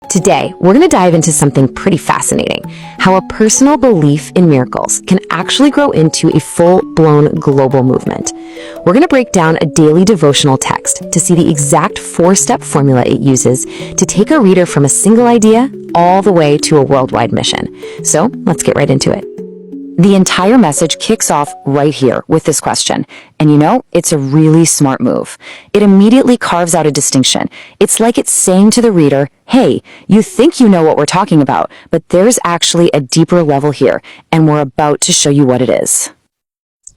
Today, we're going to dive into something pretty fascinating, how a personal belief in miracles can actually grow into a full-blown global movement. We're going to break down a daily devotional text to see the exact four-step formula it uses to take a reader from a single idea all the way to a worldwide mission. So let's get right into it. The entire message kicks off right here with this question. And you know, it's a really smart move. It immediately carves out a distinction. It's like it's saying to the reader, hey, you think you know what we're talking about, but there's actually a deeper level here, and we're about to show you what it is.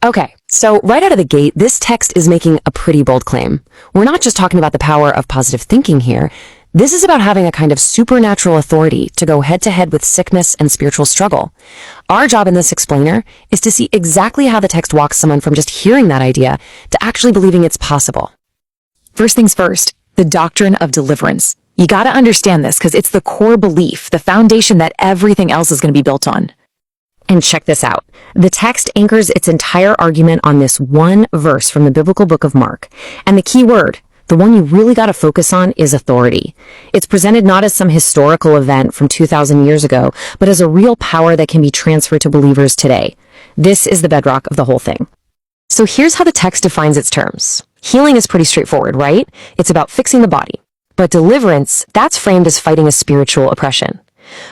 Okay, so right out of the gate, this text is making a pretty bold claim. We're not just talking about the power of positive thinking here. This is about having a kind of supernatural authority to go head-to-head with sickness and spiritual struggle. Our job in this explainer is to see exactly how the text walks someone from just hearing that idea to actually believing it's possible. First things first, the doctrine of deliverance. You gotta understand this because it's the core belief, the foundation that everything else is going to be built on. And check this out. The text anchors its entire argument on this one verse from the biblical book of Mark. And the key word, the one you really got to focus on, is authority. It's presented not as some historical event from 2,000 years ago, but as a real power that can be transferred to believers today. This is the bedrock of the whole thing. So here's how the text defines its terms. Healing is pretty straightforward, right? It's about fixing the body. But deliverance, that's framed as fighting a spiritual oppression.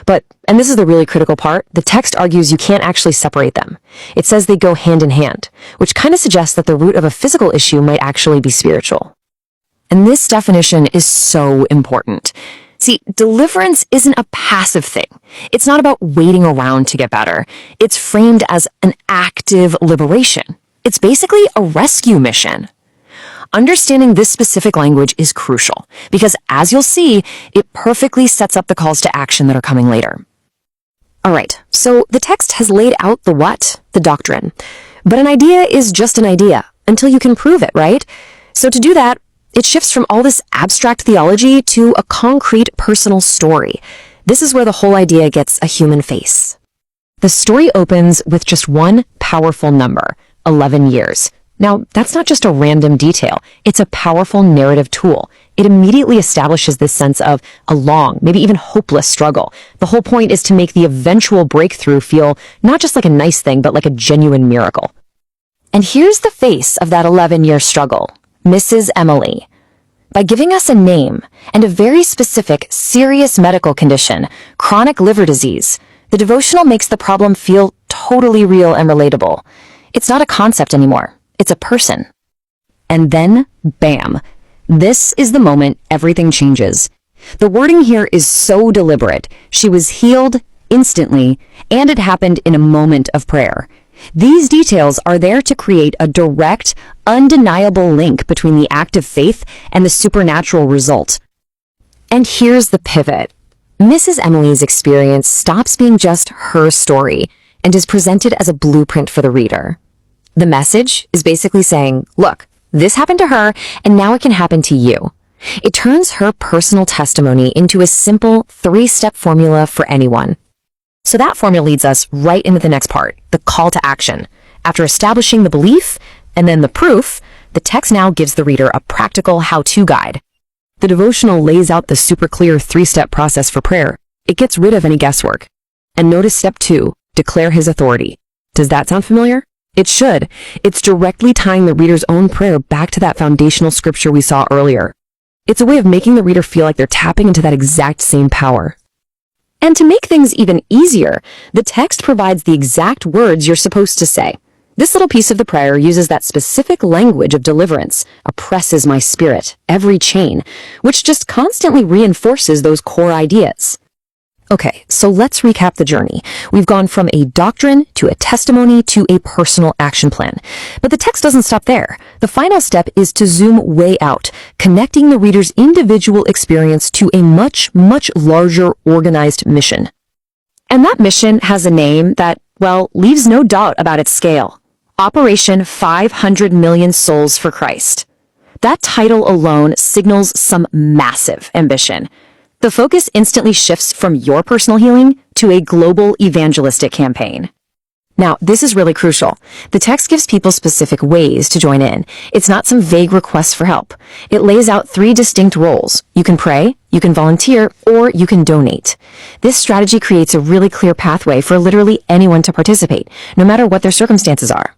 But, and this is the really critical part, the text argues you can't actually separate them. It says they go hand in hand, which kind of suggests that the root of a physical issue might actually be spiritual. And this definition is so important. See, deliverance isn't a passive thing. It's not about waiting around to get better. It's framed as an active liberation. It's basically a rescue mission. Understanding this specific language is crucial because, as you'll see, it perfectly sets up the calls to action that are coming later. All right, so the text has laid out the what, the doctrine. But an idea is just an idea until you can prove it, right? So to do that, it shifts from all this abstract theology to a concrete personal story. This is where the whole idea gets a human face. The story opens with just one powerful number, 11 years. Now, that's not just a random detail. It's a powerful narrative tool. It immediately establishes this sense of a long, maybe even hopeless struggle. The whole point is to make the eventual breakthrough feel not just like a nice thing, but like a genuine miracle. And here's the face of that 11-year struggle. Mrs. Emily. By giving us a name and a very specific, serious medical condition, chronic liver disease, the devotional makes the problem feel totally real and relatable. It's not a concept anymore. It's a person. And then, bam, this is the moment everything changes. The wording here is so deliberate. She was healed instantly, and it happened in a moment of prayer. These details are there to create a direct, undeniable link between the act of faith and the supernatural result. And here's the pivot. Mrs. Emily's experience stops being just her story and is presented as a blueprint for the reader. The message is basically saying, look, this happened to her, and now it can happen to you. It turns her personal testimony into a simple 3-step formula for anyone. So that formula leads us right into the next part, the call to action. After establishing the belief and then the proof, the text now gives the reader a practical how-to guide. The devotional lays out the super clear 3-step process for prayer. It gets rid of any guesswork. And notice step 2, declare his authority. Does that sound familiar? It should. It's directly tying the reader's own prayer back to that foundational scripture we saw earlier. It's a way of making the reader feel like they're tapping into that exact same power. And to make things even easier, the text provides the exact words you're supposed to say. This little piece of the prayer uses that specific language of deliverance, oppresses my spirit, every chain, which just constantly reinforces those core ideas. Okay, so let's recap the journey. We've gone from a doctrine to a testimony to a personal action plan. But the text doesn't stop there. The final step is to zoom way out, connecting the reader's individual experience to a much, much larger organized mission. And that mission has a name that, well, leaves no doubt about its scale. Operation 500 Million Souls for Christ. That title alone signals some massive ambition. The focus instantly shifts from your personal healing to a global evangelistic campaign. Now, this is really crucial. The text gives people specific ways to join in. It's not some vague request for help. It lays out 3 distinct roles. You can pray, you can volunteer, or you can donate. This strategy creates a really clear pathway for literally anyone to participate, no matter what their circumstances are.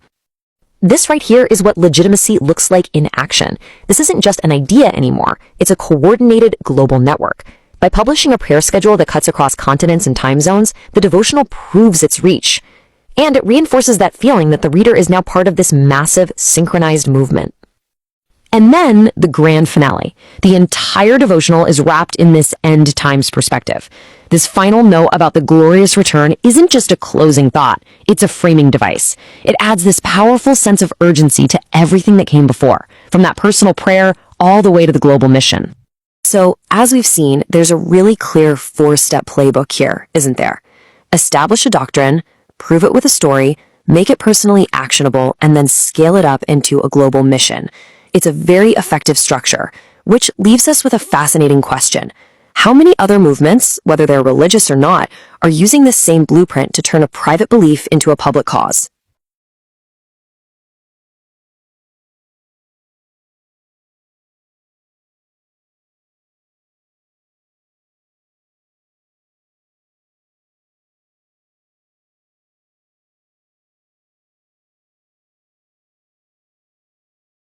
This right here is what legitimacy looks like in action. This isn't just an idea anymore. It's a coordinated global network. By publishing a prayer schedule that cuts across continents and time zones, the devotional proves its reach. And it reinforces that feeling that the reader is now part of this massive, synchronized movement. And then the grand finale. The entire devotional is wrapped in this end times perspective. This final note about the glorious return isn't just a closing thought, it's a framing device. It adds this powerful sense of urgency to everything that came before, from that personal prayer all the way to the global mission. So, as we've seen, there's a really clear 4-step playbook here, isn't there? Establish a doctrine, prove it with a story, make it personally actionable, and then scale it up into a global mission. It's a very effective structure, which leaves us with a fascinating question. How many other movements, whether they're religious or not, are using this same blueprint to turn a private belief into a public cause?